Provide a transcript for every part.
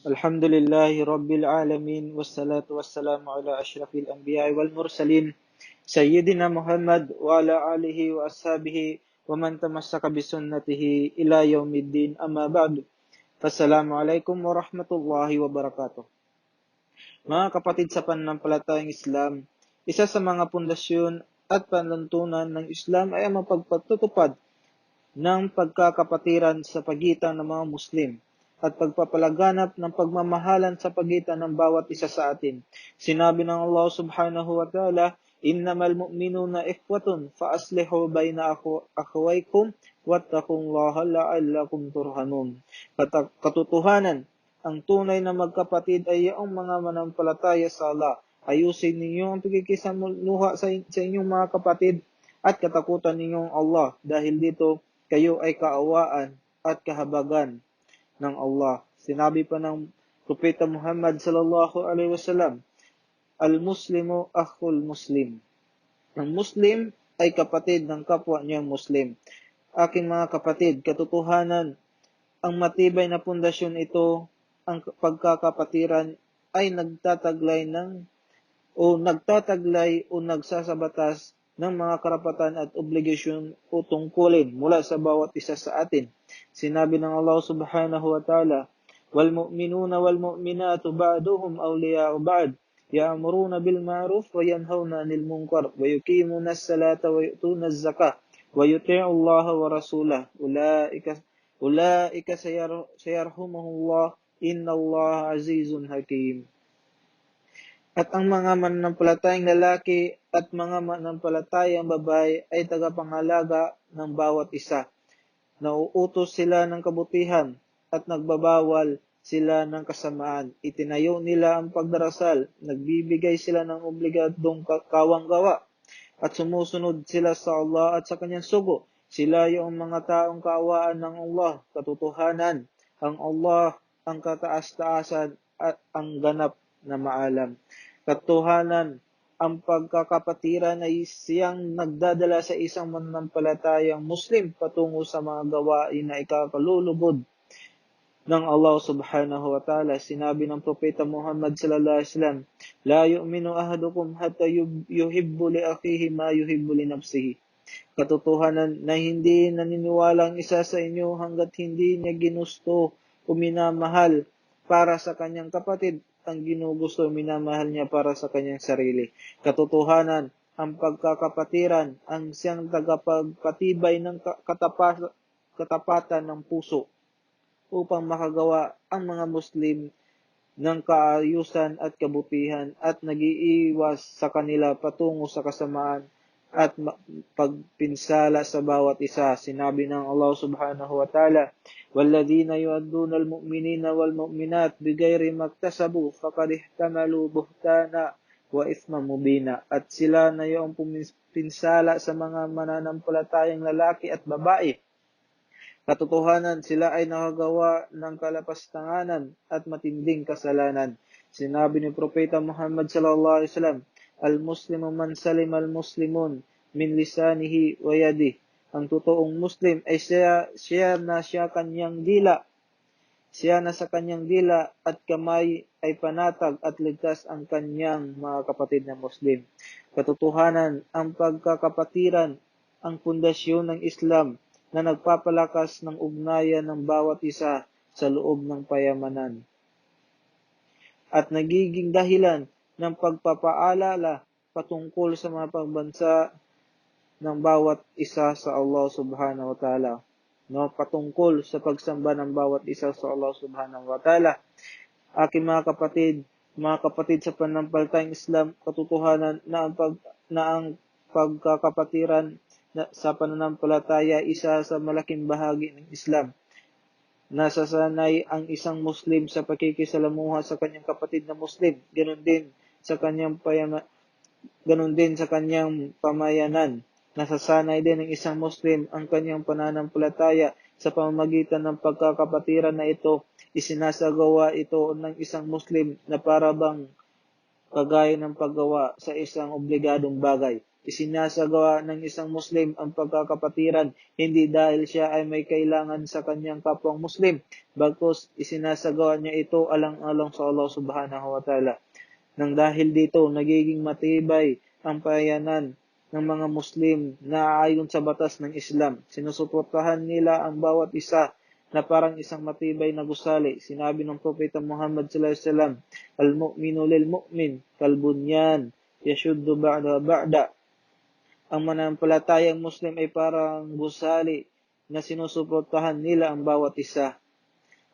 Alhamdulillahi Rabbil Alamin wassalatu wassalamu ala ashrafil anbiya'i wal mursalin Sayyidina Muhammad wa ala alihi wa ashabihi wa man tamassaka bisunnatihi ila yaumiddin amma ba'du. Assalamualaikum warahmatullahi wabarakatuh. Mga kapatid sa pananampalatayang Islam, isa sa mga pundasyon at panuntunan ng Islam ay ang mapagpatutupad ng pagkakapatiran sa pagitan ng mga Muslim at pagpapalaganap ng pagmamahalan sa pagitan ng bawat isa sa atin. Sinabi ng Allah subhanahu wa ta'ala, "Innamal mu'minuna ikhwatun fa aslihu baina akhawaykum wattaqullaha la'allakum turhamun." Katotohanan, ang tunay na magkapatid ay ang mga manampalataya sa Allah. Ayusin ninyo ang pagkikisamuha sa inyong mga kapatid at katakutan ninyong Allah dahil dito kayo ay kaawaan at kahabagan ng Allah. Sinabi pa ng Propeta Muhammad sallallahu alaihi wasallam, "Al-Muslimu akhul Muslim." Ang Muslim ay kapatid ng kapwa niyang Muslim. Aking mga kapatid, katotohanan, ang matibay na pundasyon ito, ang pagkakapatiran ay nagtataglay o nagsasabatas ng mga karapatan at obligasyon o tungkulin mula sa bawat isa sa atin. Sinabi ng Allah subhanahu wa ta'ala, "Wal mu'minuna wal mu'minatu ba'duhum awliya'u ba'd, ya'muruna bil ma'ruf wa yanhauna 'anil munkar wa yuqimuna as-salata wa yu'tuna az-zakah wa yuti'u Allah wa rasulahu ulaika sayarhumuhullah innallaha 'azizun hakim." At ang mga mananampalatayang lalaki at mga mananampalatayang babae ay tagapangalaga ng bawat isa. Nauutos sila ng kabutihan at nagbabawal sila ng kasamaan. Itinayo nila ang pagdarasal, nagbibigay sila ng obligadong kawanggawa, at sumusunod sila sa Allah at sa kanyang sugo. Sila yung mga taong kaawaan ng Allah. Katotohanan, ang Allah ang kataas-taasan at ang ganap na maalam. Katotohanan, ang pagkakapatiran ay siyang nagdadala sa isang mananampalatayang Muslim patungo sa mga gawain na ikakalulubod ng Allah subhanahu wa ta'ala. Sinabi ng Propeta Muhammad sallallahu alaihi wasallam, "La yu'minu ahadukum hatta yuhibbu li akhihi ma yuhibbu li nafsihi." Katotohanan na hindi naniniwala ang isa sa inyo hanggat hindi niya ginusto o minamahal para sa kanyang kapatid ang ginugusto o minamahal niya para sa kanyang sarili. Katotohanan, ang pagkakapatiran ang siyang tagapagpatibay ng katapatan ng puso upang makagawa ang mga Muslim ng kaayusan at kabutihan at nag-iiwas sa kanila patungo sa kasamaan at pagpinsala sa bawat isa. Sinabi ng Allah subhanahu wa ta'ala, "Walladhina yu'adduna al-mu'minina wal-mu'minat bighayri maktasabu faqad ihtamalu buhtana wa ithman mubina." At sila na yung puminsala sa mga mananampalatayang lalaki at babae. Katotohanan, sila ay nakagawa ng kalapastanganan at matinding kasalanan. Sinabi ni Propeta Muhammad sallallahu alaihi wasallam, "Al-Muslimu man salim al-Muslimun min lisanihi wa yadihi." Ang totoong Muslim ay siya na sa kanyang dila at kamay ay panatag at ligtas ang kanyang mga kapatid na Muslim. Katotohanan, ang pagkakapatiran ang pundasyon ng Islam na nagpapalakas ng ugnayan ng bawat isa sa loob ng payamanan at nagiging dahilan ng pagpapaalala patungkol sa mga pagbansa ng bawat isa sa Allah subhanahu wa ta'ala. Patungkol sa pagsamba ng bawat isa sa Allah subhanahu wa ta'ala. Aking mga kapatid sa pananampalatayang Islam, katotohanan na ang pagkakapatiran sa pananampalataya isa sa malaking bahagi ng Islam. Nasasanay ang isang Muslim sa pakikisalamuha sa kanyang kapatid na Muslim, ganun din sa kanyang pamayanan. Nasasanay din ng isang Muslim ang kanyang pananampalataya sa pamamagitan ng pagkakapatiran na ito. Isinasagawa ito ng isang Muslim na para bang kagaya ng paggawa sa isang obligadong bagay. Isinasagawa ng isang Muslim ang pagkakapatiran hindi dahil siya ay may kailangan sa kanyang kapwang Muslim, bagkus isinasagawa niya ito alang-alang sa Allah subhanahu wa ta'ala. Nang dahil dito, nagiging matibay ang payanan ng mga Muslim na ayon sa batas ng Islam. Sinusuportahan nila ang bawat isa na parang isang matibay na gusali. Sinabi ng Propeta Muhammad sallallahu alaihi wasallam, "Al-mu'minu lil-mu'min kalbunyan yashuddu ba'da ba'da." Ang mananampalatayang Muslim ay parang gusali na sinusuportahan nila ang bawat isa.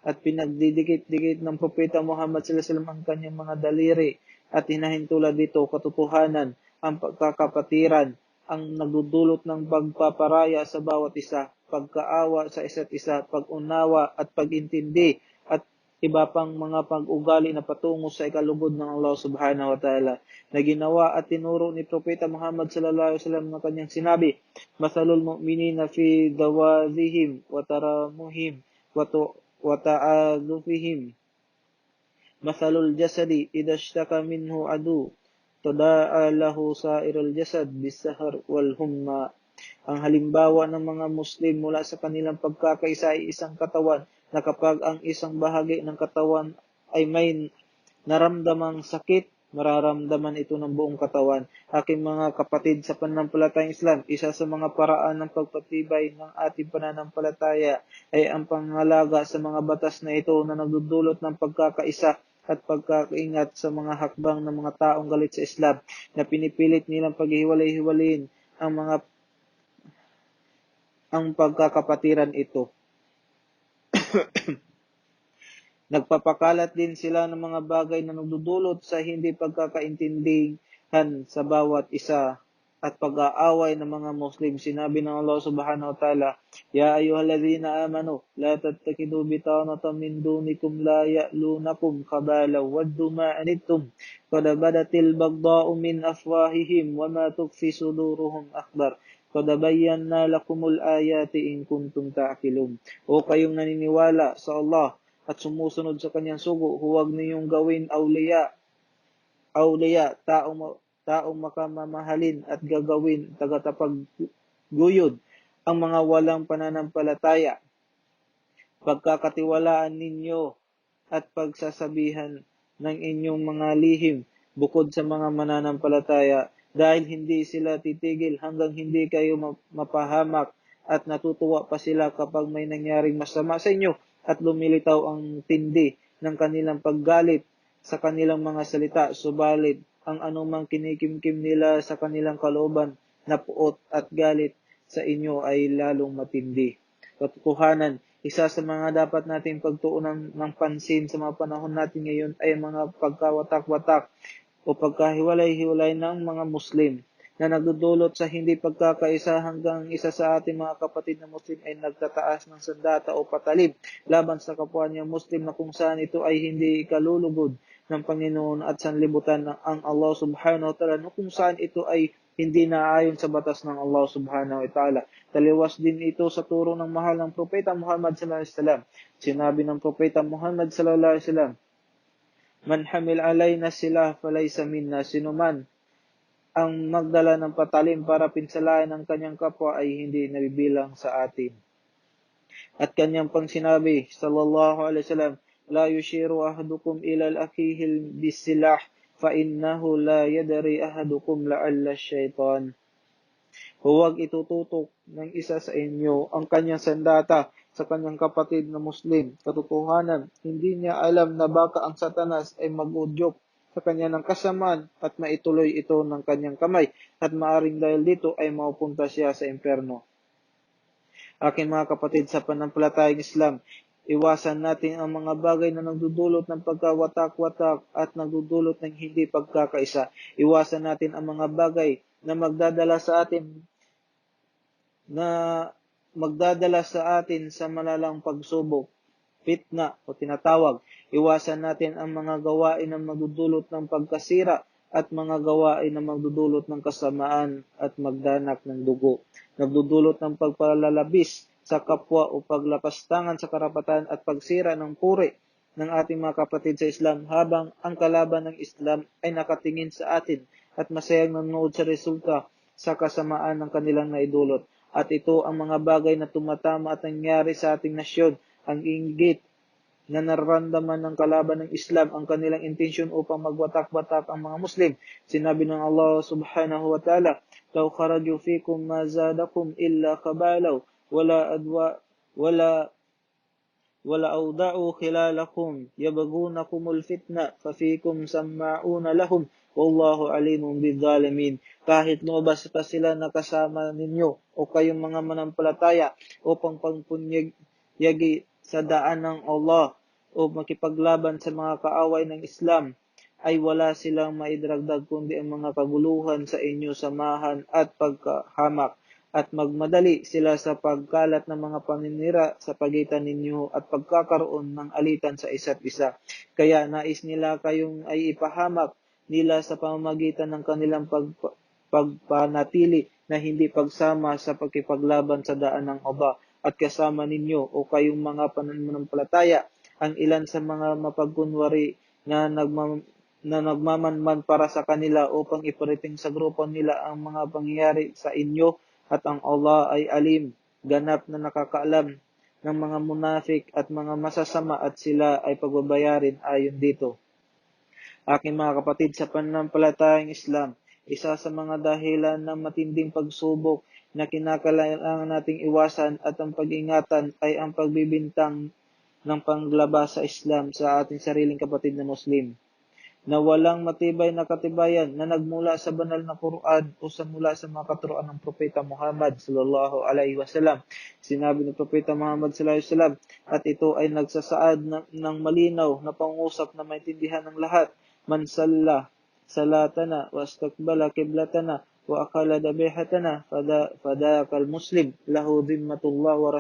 At pinagdidikit-dikit ng Propeta Muhammad sallallahu alaihi wasallam ang kanyang mga daliri at hinahintulad dito katotohanan, ang pagkakapatiran, ang nagdudulot ng pagpaparaya sa bawat isa, pagkaawa sa isa't isa, pag-unawa at pag-intindi at iba pang mga pag-ugali na patungo sa ikalugod ng Allah subhanahu wa ta'ala na ginawa at tinuro ni Propeta Muhammad sallallahu alaihi wasallam na kanyang sinabi, "Masalul mu'minina fi dawazihim wa taramuhim wa ta'adufihim masalul jasadi idha ishtaka minhu adu tada'a lahu sa'irul jasad bisahar wal humma." Ang halimbawa ng mga Muslim mula sa kanilang pagkakaisa ay isang katawan na kapag ang isang bahagi ng katawan ay may naramdamang sakit, mararamdaman ito ng buong katawan. Aking mga kapatid sa pananampalatayang Islam, isa sa mga paraan ng pagpatibay ng ating pananampalataya ay ang pangalaga sa mga batas na ito na nagdudulot ng pagkakaisa at pagkakaingat sa mga hakbang ng mga taong galit sa Islam na pinipilit nilang paghiwalay-hiwalayin ang pagkakapatiran ito. Nagpapakalat din sila ng mga bagay na nagdudulot sa hindi pagkakaintindihan sa bawat isa at pag-aaway ng mga Muslim. Sinabi ng Allah subhanahu wa ta'ala, "Ya ayyuhalladhina amanu, la tattakidu bitanatan min dunikum la ya'lunakum khabala waddu ma anittum qad badatil baghdha'u min afwahihim wa ma tukfi suduruhum akbar. Qad bayyana lakumul ayati in kuntum ta'qilun." O kayong naniniwala sa Allah at sumusunod sa kanyang sugo, huwag ninyong gawin awliya, taong makamamahalin at gagawin tagatapaguyod ang mga walang pananampalataya. Pagkakatiwalaan ninyo at pagsasabihan ng inyong mga lihim bukod sa mga mananampalataya dahil hindi sila titigil hanggang hindi kayo mapahamak at natutuwa pa sila kapag may nangyaring masama sa inyo at lumilitaw ang tindi ng kanilang paggalit sa kanilang mga salita, subalit ang anumang kinikimkim nila sa kanilang kalooban na puot at galit sa inyo ay lalong matindi. Katotohanan, isa sa mga dapat nating pagtuunan ng pansin sa mga panahon natin ngayon ay mga pagkawatak-watak o pagkahiwalay-hiwalay ng mga Muslim na nagdudulot sa hindi pagkakaisa hanggang isa sa ating mga kapatid na Muslim ay nagtataas ng sandata o patalib laban sa kapwa niya Muslim na kung saan ito ay hindi ikalulugod ng Panginoon at sanlibutan ng ang Allah subhanahu wa ta'ala, no kung saan ito ay hindi naayon sa batas ng Allah subhanahu wa ta'ala. Taliwas din ito sa turo ng mahal ng Propeta Muhammad sallallahu alaihi wasallam. Sinabi ng Propeta Muhammad sallallahu alaihi wasallam, "Man hamil alayna silah falaysa minna." Sinuman ang magdala ng patalim para pinsalain ang kanyang kapwa ay hindi nabibilang sa atin. At kanyang pang sinabi, sallallahu alaihi wasallam, "La yushiru ahadukum ila al-akhihi bisilah fa innahu la yadri ahadukum la'alla syaitan." Huwag itututok ng isa sa inyo ang kanyang sandata sa kanyang kapatid na Muslim. Katotohanan, hindi niya alam na baka ang Satanas ay mag-udyok sa kanya ng kasamaan at maituloy ito ng kanyang kamay at maaring dahil dito ay maupunta siya sa impyerno. Aking mga kapatid sa pananampalatayang Islam, iwasan natin ang mga bagay na nagdudulot ng pagkawatak-watak at nagdudulot ng hindi pagkakaisa. Iwasan natin ang mga bagay na magdadala sa atin sa malalang pagsubok, fitna o tinatawag. Iwasan natin ang mga gawain na magdudulot ng pagkasira at mga gawain na magdudulot ng kasamaan at magdanak ng dugo. Nagdudulot ng pagpalalabis sa kapwa o paglapastangan sa karapatan at pagsira ng puri ng ating mga kapatid sa Islam habang ang kalaban ng Islam ay nakatingin sa atin at masayang nanonood sa resulta sa kasamaan ng kanilang naidulot. At ito ang mga bagay na tumatama at nangyari sa ating nasyon, ang inggit na nararamdaman ng kalaban ng Islam ang kanilang intensyon upang magwatak-watak ang mga Muslim. Sinabi ng Allah subhanahu wa ta'ala, "Law kharaju fikum ma zadakum illa kabalaw, wala wala awda'u khilalakum yabghunakumul fitna fafikum samma'una lahum wallahu alimun bidzalimin." Kahit lumabas pa sila na kasama ninyo o kayong mga manampalataya upang pagpunyagi sa daan ng Allah o makipaglaban sa mga kaaway ng Islam, ay wala silang maidragdag kundi ang mga kaguluhan sa inyo, samahan at pagkahamak, at magmadali sila sa pagkalat ng mga paninira sa pagitan ninyo at pagkakaroon ng alitan sa isa't isa. Kaya nais nila kayong ay ipahamak nila sa pamamagitan ng kanilang pagpanatili na hindi pagsama sa pagkipaglaban sa daan ng Allah at kasama ninyo o kayong mga pananampalataya ang ilan sa mga mapagkunwari na nagmamanman para sa kanila upang iparating sa grupo nila ang mga pangyayari sa inyo, at ang Allah ay alim, ganap na nakakaalam ng mga munafik at mga masasama, at sila ay pagbabayarin ayon dito. Aking mga kapatid, sa pananampalatayang Islam, isa sa mga dahilan ng matinding pagsubok na kinakailangan nating iwasan at ang pag-ingatan ay ang pagbibintang ng panglabas sa Islam sa ating sariling kapatid na Muslim, na walang matibay na katibayan na nagmula sa banal na Quran o mula sa mga katuruan ng Propeta Muhammad sallallahu alaihi wasallam. Sinabi ng Propeta Muhammad sallallahu alaihi wasallam, at ito ay nagsasaad ng malinaw na pangusap na maintindihan ng lahat: "Man salla salatana wastakbala qiblatana wa akala dabihatana fadakal muslim lahu dhimmatullah wa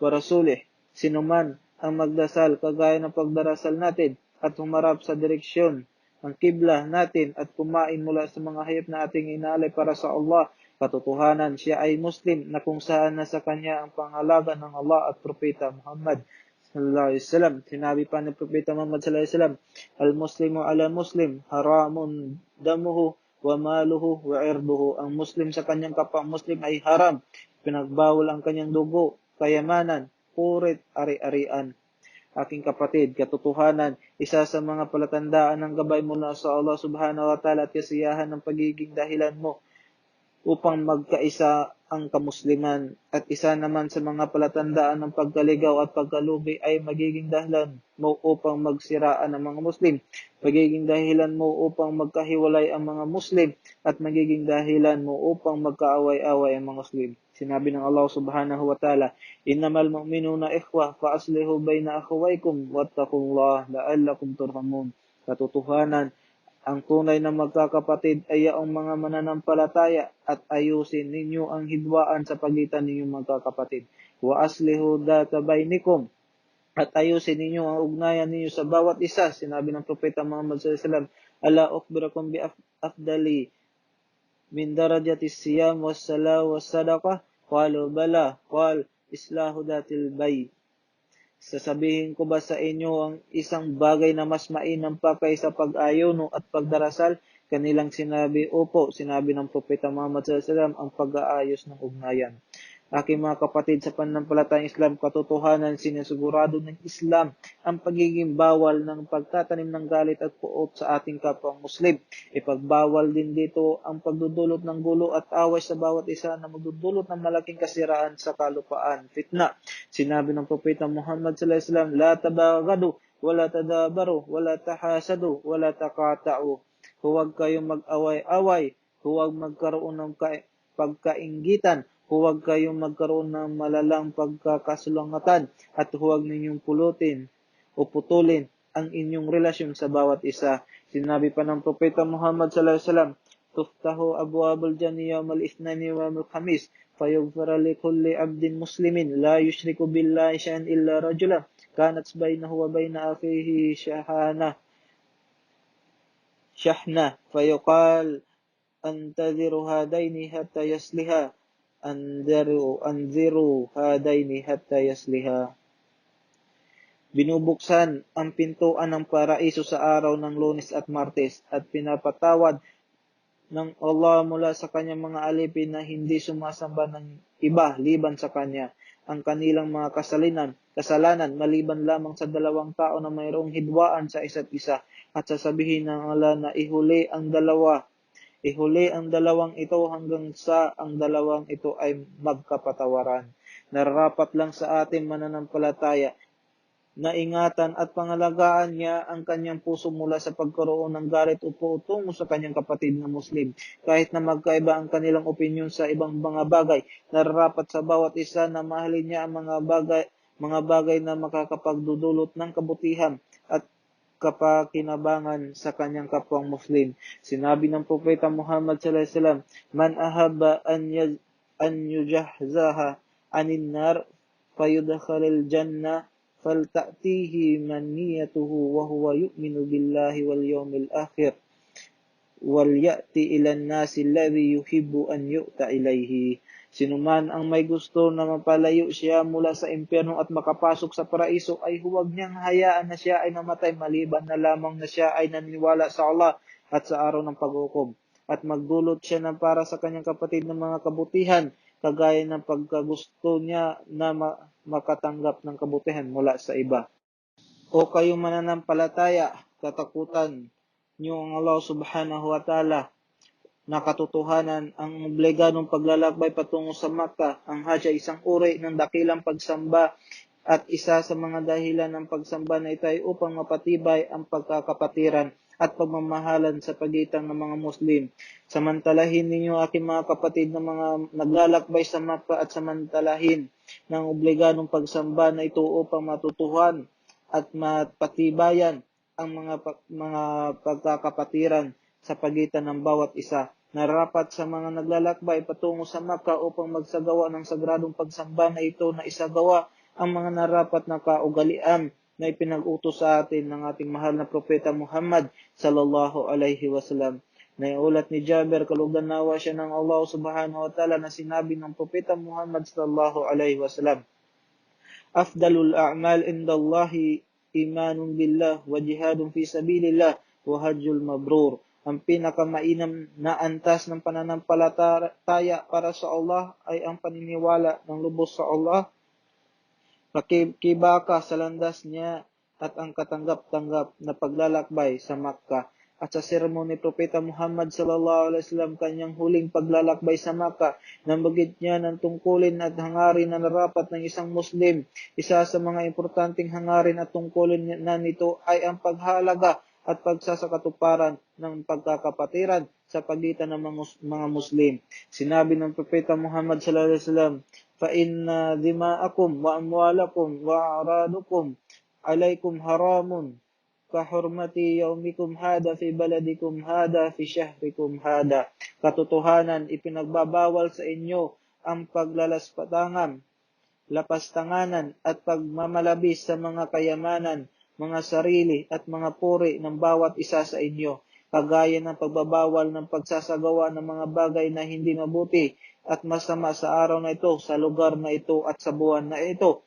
rasulih." Sinuman ang magdasal kagaya ng pagdarasal natin at humarap sa direksyon ng kibla natin at kumain mula sa mga hayop na ating inalay para sa Allah, katotohanan siya ay Muslim na kung saan nasa kanya ang pangalaga ng Allah at Propeta Muhammad sallallahu alaihi wasallam. Sinabi pa ng Propeta Muhammad sallallahu alaihi wasallam, "Al-Muslimu ala Muslim haramun damuhu wa maluhu wa irduhu." Ang Muslim sa kanyang kapwa Muslim ay haram, pinagbawal ang kanyang dugo, kayamanan, purit, ari-arian. Aking kapatid, katotohanan, isa sa mga palatandaan ng gabay mula sa Allah subhanahu wa ta'ala at kasiyahan ng pagiging dahilan mo upang magkaisa ang kamusliman, at isa naman sa mga palatandaan ng pagkaligaw at pagkalugi ay magiging dahilan mo upang magsiraan ang mga Muslim, magiging dahilan mo upang magkahiwalay ang mga Muslim, at magiging dahilan mo upang magkaaway-away ang mga Muslim. Sinabi ng Allah subhanahu wa ta'ala, "Innamal mu'minuna ikhwah fa aslihu baina akhawaykum wattaqullaha la'allakum turhamun." Katotohanan, ang tunay na magkakapatid ay ang mga mananampalataya, at ayusin ninyo ang hidwaan sa pagitan ninyong magkakapatid. Wa aslihu data bainikum, at ayusin ninyo ang ugnayan ninyo sa bawat isa. Sinabi ng Propeta Muhammad sallallahu alaihi wasallam, "Ala ukhbirakum bi afdali min darajatis siyam was sala was sadaqah?" Qalu bala. Qal islahu datil bay. Sasabihin ko ba sa inyo ang isang bagay na mas mainam pa kaysa pag-ayuno at pagdarasal? Kanilang sinabi, opo. Sinabi ng Propeta Muhammad sallallahu alaihi wasallam, ang pag-aayos ng ugnayan. Aking mga kapatid, sa pananampalatayang Islam, katotohanan, sinisigurado ng Islam ang pagiging bawal ng pagtatanim ng galit at puot sa ating kapwa Muslim. Ipagbawal din dito ang pagdudulot ng gulo at away sa bawat isa na magdudulot ng malaking kasiraan sa kalupaan, fitna. Sinabi ng Propeta Muhammad sallallahu alaihi wasallam, "La tabagadu, wala tadabaru, wala tahasadu, wala takata'u." Huwag kayong mag-away-away, huwag magkaroon ng pagkainggitan, huwag kayong magkaroon ng malalang pagkakasulangatan, at huwag ninyong pulutin o putulin ang inyong relasyon sa bawat isa. Sinabi pa ng Propeta Muhammad sallallahu alaihi wasallam, "Tuftahu abwabul jannati yawmal ithnani wa yawmal khamis, fayaghfir li kulli 'abdin muslimin la yushriku billahi shay'an illa rajulan kanat bainahu wa baina akhihi shahna fayuqal antadhiru hadaini hatta yasliha anziru hadaini hatta yasliha." Binubuksan ang pintuan ng paraiso sa araw ng Lunes at Martes, at pinapatawad ng Allah mula sa kanyang mga alipin na hindi sumasamba ng iba liban sa kanya. Ang kanilang mga kasalanan maliban lamang sa dalawang tao na mayroong hidwaan sa isa't isa, at sasabihin ng Allah na ihuli ang dalawang ito hanggang sa ang dalawang ito ay magkapatawaran. Nararapat lang sa ating mananampalataya na ingatan at pangalagaan niya ang kanyang puso mula sa pagkaroon ng galit o tungo sa kanyang kapatid na Muslim. Kahit na magkaiba ang kanilang opinyon sa ibang mga bagay, nararapat sa bawat isa na mahalin niya ang mga bagay na makakapagdudulot ng kabutihan at kapakinabangan sa kanyang kapwang Muslim. Sinabi ng Propeta Muhammad sallallahu alaihi wasallam, "Man ahabba an yujahzaha anin nar fayudkhalil jannah فلتأتيه منيته وهو يؤمن بالله واليوم الآخر وليأتي إلى الناس الذي يحب أن يؤتى إليه." Sinuman ang may gusto na mapalayo siya mula sa impyerno at makapasok sa paraiso ay huwag niyang hayaan na siya ay namatay maliban na lamang na siya ay naniniwala sa Allah at sa araw ng paghukom, at magdulot siya ng para sa kanyang kapatid ng mga kabutihan kagaya ng pagkagusto niya na makatanggap ng kabutihan mula sa iba. O kayong mananampalataya, katakutan niyo ang Allah subhanahu wa ta'ala na katotohanan ang obligadong paglalakbay patungo sa Makkah. Ang Hajj ay isang uri ng dakilang pagsamba at isa sa mga dahilan ng pagsamba na ito ay upang mapatibay ang pagkakapatiran at pagmamahalan sa pagitan ng mga Muslim. Samantalahin ninyo, aking mga kapatid, na mga naglalakbay sa Makkah at samantalahin ng obligadong pagsamba na ito upang matutuhan at mapatibayan ang mga pagkakapatiran sa pagitan ng bawat isa. Nararapat sa mga naglalakbay patungo sa Makkah upang magsagawa ng sagradong pagsamba na ito na isagawa ang mga narapat na kaugalian na ipinag-utos sa atin ng ating mahal na Propeta Muhammad sallallahu alaihi wasallam. Naiulat ni Jabir, kalugan nawa siya ng Allah subhanahu wa ta'ala, na sinabi ng Propeta Muhammad sallallahu alaihi wasallam, "Afdalul a'mal indallahi imanun billah wa jihadun fi sabilillah wa hajjul mabrur." Ang pinakamainam na antas ng pananampalataya para sa Allah ay ang paniniwala ng lubos sa Allah, pakikibaka sa landas niya, at ang katanggap-tanggap na paglalakbay sa Makkah. At sa sermon ni Propeta Muhammad sallallahu alaihi wasallam, kanyang huling paglalakbay sa Makkah, nambagit niya ng tungkulin at hangarin na narapat ng isang Muslim. Isa sa mga importanteng hangarin at tungkulin na nito ay ang paghalaga at pagsasakatuparan ng pagkakapatiran sa pagitan ng mga Muslim. Sinabi ng Propeta Muhammad sallallahu alaihi wasallam, فَإِنَّ دِمَاءَكُمْ وَأَمْوَالَكُمْ وَأَعْرَاضُكُمْ عَلَيْكُمْ حَرَامٌ كَحُرْمَةِ يَوْمِكُمْ هَذَا فِي بَلَدِكُمْ هَذَا فِي شَهْرِكُمْ هَذَا. Katotohanan, ipinagbabawal sa inyo ang paglalapastangan, lapastanganan at pagmamalabis sa mga kayamanan, mga sarili at mga puri ng bawat isa sa inyo, kagaya ng pagbabawal ng pagsasagawa ng mga bagay na hindi mabuti at masama sa araw na ito, sa lugar na ito at sa buwan na ito,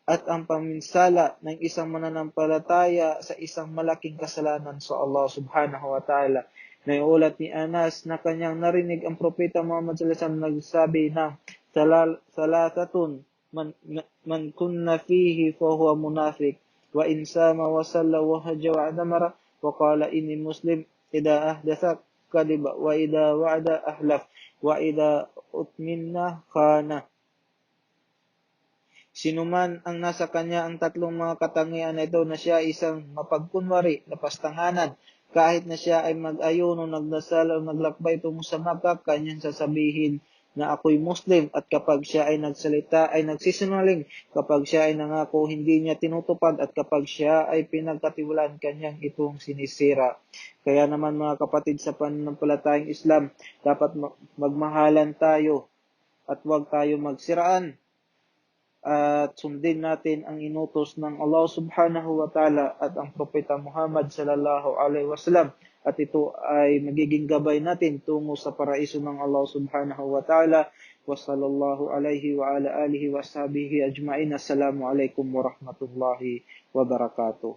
at ang paminsala ng isang mananampalataya sa isang malaking kasalanan sa Allah subhanahu wa ta'ala. Naiulat ni Anas na kanyang narinig ang Propeta Muhammad sallallahu alaihi wasallam nagsabi ng salatatun man kunna fihi fa huwa munafiq wa in sama wa salla wa hajja wa adamara wa qala inni muslim idha ahdatha kadiba wa idha wa'ada ahlaf wa idha utminna khana. Sinuman ang nasa kanya ang tatlong mga katangian na ito, na siya isang mapagkunwari, napastanganan, kahit na siya ay mag-ayuno, nagdasal o naglakbay tungo sa Makkah, kanyang sasabihin na ako'y Muslim, at kapag siya ay nagsalita ay nagsisinungaling, kapag siya ay nangako hindi niya tinutupad, at kapag siya ay pinagkatiwalaan kanyang itong sinisira. Kaya naman mga kapatid sa pananampalatayang Islam, dapat magmahalan tayo at huwag tayo magsiraan, at sundin natin ang inutos ng Allah subhanahu wa ta'ala at ang Propeta Muhammad sallallahu alaihi wasallam, at ito ay magiging gabay natin tungo sa paraiso ng Allah subhanahu wa ta'ala. Wa sallallahu alaihi wa ala alihi wa sahbihi ajma'in. Assalamu alaikum wa rahmatullahi wa barakatuh.